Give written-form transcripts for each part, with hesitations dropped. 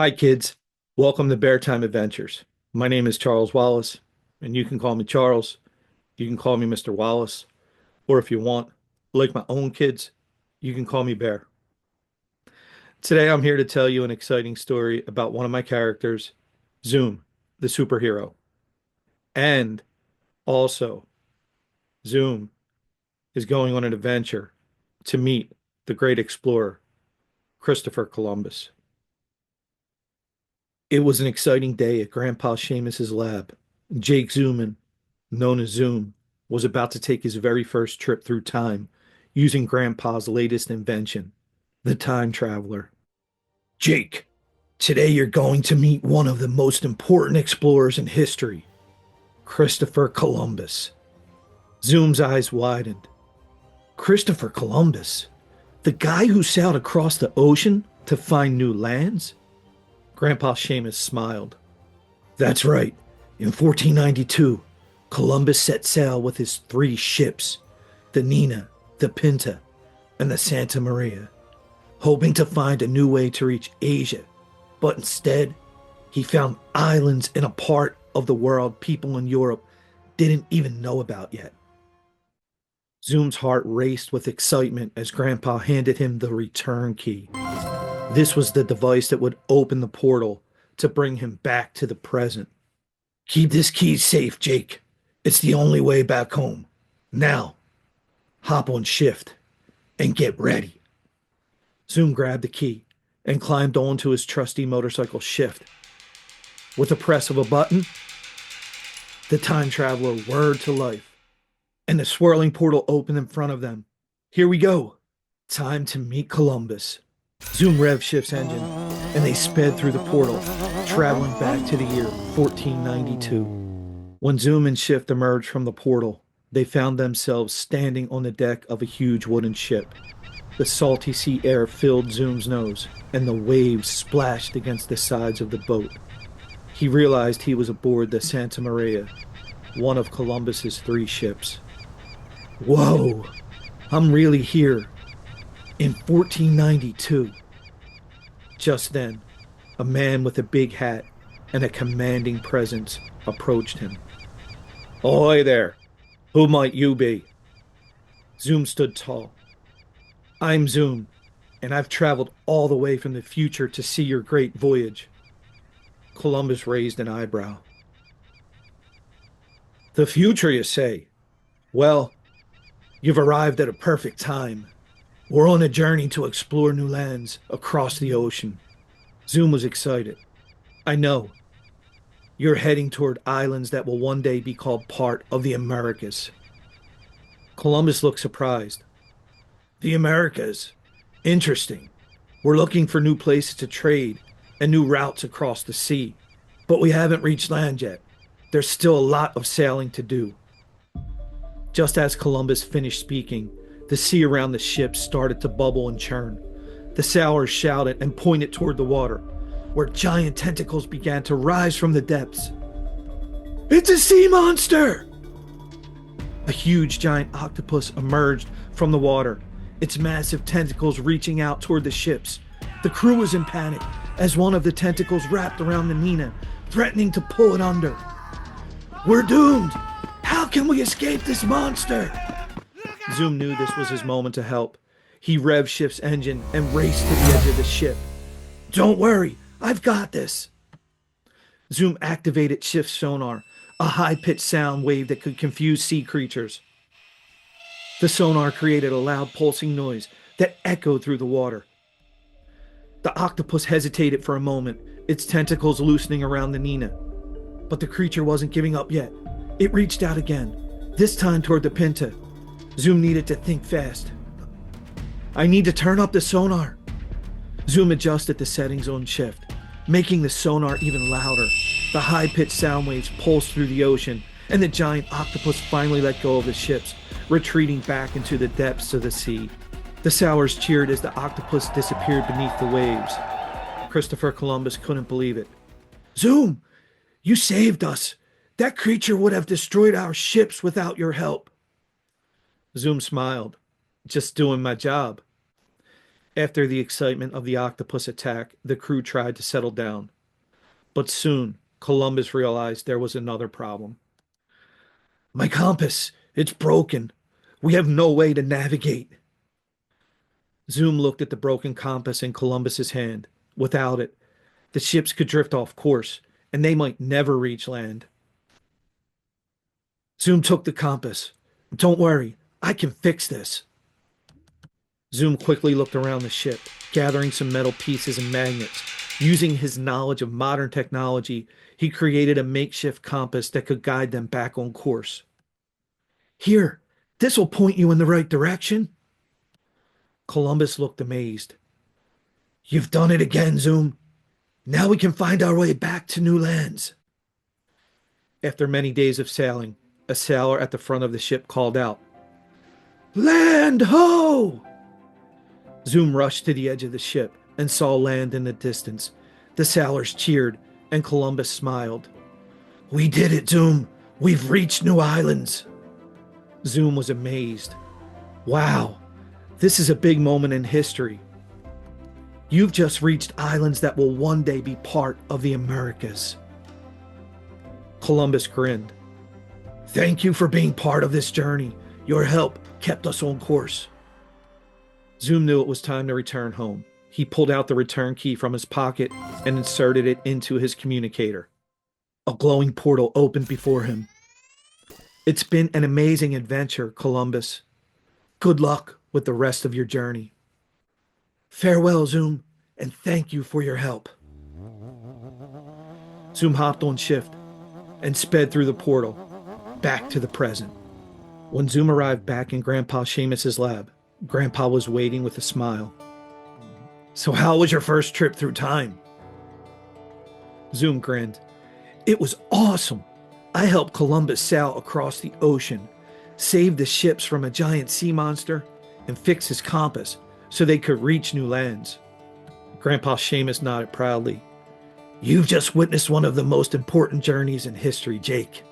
Hi, kids. Welcome to Bear Time Adventures. My name is Charles Wallace, and you can call me Charles. You can call me Mr. Wallace, or if you want, like my own kids, you can call me Bear. Today, I'm here to tell you an exciting story about one of my characters, Zoom, the superhero. And also, Zoom is going on an adventure to meet the great explorer, Christopher Columbus. It was an exciting day at Grandpa Seamus's lab. Jake Zooman, known as Zoom, was about to take his very first trip through time using Grandpa's latest invention, the time traveler. Jake, today you're going to meet one of the most important explorers in history, Christopher Columbus. Zoom's eyes widened. Christopher Columbus? The guy who sailed across the ocean to find new lands? Grandpa Seamus smiled. That's right. In 1492, Columbus set sail with his three ships, the Nina, the Pinta, and the Santa Maria, hoping to find a new way to reach Asia. But instead, he found islands in a part of the world people in Europe didn't even know about yet. Zoom's heart raced with excitement as Grandpa handed him the return key. This was the device that would open the portal to bring him back to the present. Keep this key safe, Jake. It's the only way back home. Now, hop on shift and get ready. Zoom grabbed the key and climbed onto his trusty motorcycle shift. With a press of a button, the time traveler whirred to life, and the swirling portal opened in front of them. Here we go. Time to meet Columbus. Zoom revved shift's engine, and they sped through the portal, traveling back to the year 1492. When Zoom and Shift emerged from the portal, they found themselves standing on the deck of a huge wooden ship. The salty sea air filled Zoom's nose, and the waves splashed against the sides of the boat. He realized he was aboard the Santa Maria, one of Columbus's three ships. Whoa, I'm really here. In 1492. Just then, a man with a big hat and a commanding presence approached him. Ahoy there! Who might you be? Zoom stood tall. I'm Zoom, and I've traveled all the way from the future to see your great voyage. Columbus raised an eyebrow. The future, you say? Well, you've arrived at a perfect time. We're on a journey to explore new lands across the ocean. Zoom was excited. I know. You're heading toward islands that will one day be called part of the Americas. Columbus looked surprised. The Americas? Interesting. We're looking for new places to trade and new routes across the sea. But we haven't reached land yet. There's still a lot of sailing to do. Just as Columbus finished speaking, the sea around the ship started to bubble and churn. The sailors shouted and pointed toward the water, where giant tentacles began to rise from the depths. It's a sea monster! A huge giant octopus emerged from the water, its massive tentacles reaching out toward the ships. The crew was in panic as one of the tentacles wrapped around the Nina, threatening to pull it under. We're doomed! How can we escape this monster? Zoom knew this was his moment to help. He revved Shift's engine and raced to the edge of the ship. Don't worry, I've got this. Zoom activated Shift's sonar, a high-pitched sound wave that could confuse sea creatures. The sonar created a loud pulsing noise that echoed through the water. The octopus hesitated for a moment, its tentacles loosening around the Nina. But the creature wasn't giving up yet. It reached out again, this time toward the Pinta. Zoom needed to think fast. I need to turn up the sonar. Zoom adjusted the settings on Shift, making the sonar even louder. The high-pitched sound waves pulsed through the ocean, and the giant octopus finally let go of the ships, retreating back into the depths of the sea. The sailors cheered as the octopus disappeared beneath the waves. Christopher Columbus couldn't believe it. Zoom, you saved us. That creature would have destroyed our ships without your help. Zoom smiled. Just doing my job. After the excitement of the octopus attack, the crew tried to settle down. But soon, Columbus realized there was another problem. My compass, it's broken. We have no way to navigate. Zoom looked at the broken compass in Columbus's hand. Without it, the ships could drift off course, and they might never reach land. Zoom took the compass. Don't worry, I can fix this. Zoom quickly looked around the ship, gathering some metal pieces and magnets. Using his knowledge of modern technology, he created a makeshift compass that could guide them back on course. Here, this will point you in the right direction. Columbus looked amazed. You've done it again, Zoom. Now we can find our way back to new lands. After many days of sailing, a sailor at the front of the ship called out, Land ho! Zoom rushed to the edge of the ship and saw land in the distance. The sailors cheered, and Columbus smiled. We did it, Zoom. We've reached new islands. Zoom was amazed. Wow, this is a big moment in history. You've just reached islands that will one day be part of the Americas. Columbus grinned. Thank you for being part of this journey. Your help kept us on course. Zoom knew it was time to return home. He pulled out the return key from his pocket and inserted it into his communicator. A glowing portal opened before him. It's been an amazing adventure, Columbus. Good luck with the rest of your journey. Farewell, Zoom, and thank you for your help. Zoom hopped on shift and sped through the portal, back to the present. When Zoom arrived back in Grandpa Seamus's lab, Grandpa was waiting with a smile. So how was your first trip through time? Zoom grinned. It was awesome. I helped Columbus sail across the ocean, saved the ships from a giant sea monster, and fix his compass so they could reach new lands. Grandpa Seamus nodded proudly. You've just witnessed one of the most important journeys in history, Jake.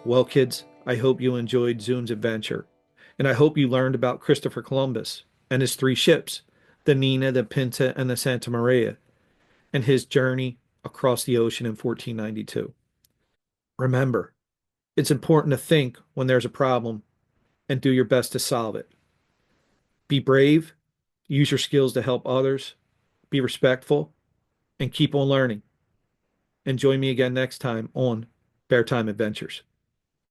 Well, kids, I hope you enjoyed Zoom's adventure, and I hope you learned about Christopher Columbus and his three ships, the Nina, the Pinta, and the Santa Maria, and his journey across the ocean in 1492. Remember, it's important to think when there's a problem and do your best to solve it. Be brave, use your skills to help others, be respectful, and keep on learning. And join me again next time on Bear Time Adventures.